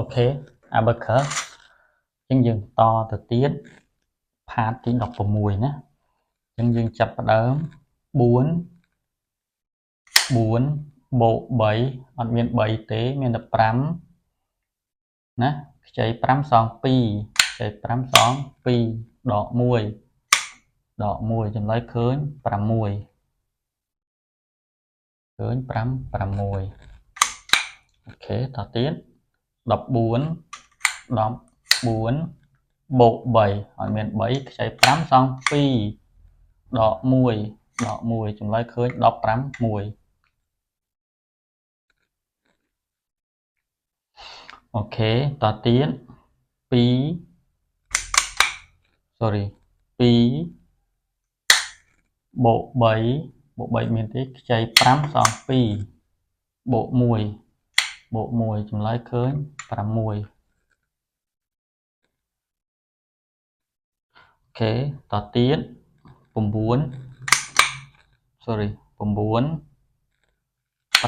ok abacus ចឹងយើងតទៅទៀតផាតទី16ណាចឹងយើងចាប់ផ្ដើម4 4 បូក 3 អត់មាន3ទេមានតែ5ណាខ្ចី5សង2ខ្ចី5សង2ដក1ដក1ចម្លើយឃើញ6ឃើញ5 6អូខេតទៀត14 14បូក3អត់មាន3ខ្ចី5សង2ដក1ដក1ចម្លើយឃើញ15 1អូខេតទៀត2 sorry 2បូក3បូក3មានទេខ្ចី5សង2បូក1បូក1ចម្លើយឃើញ6អូខេតទៀត9 sorry 9 5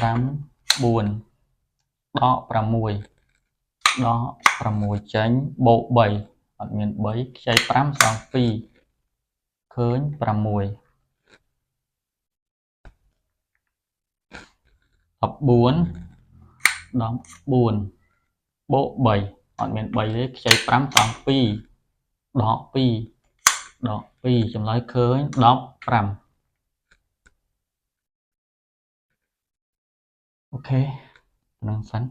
4ដក6ចេញបូក3អត់មាន3ខ្ចី5សង2ឃើញ6 14 14បូក3អត់មាន3ទេខ្ចី5សង2ដក2ដក2ចម្លើយឃើញ15អូខេហ្នឹងសិន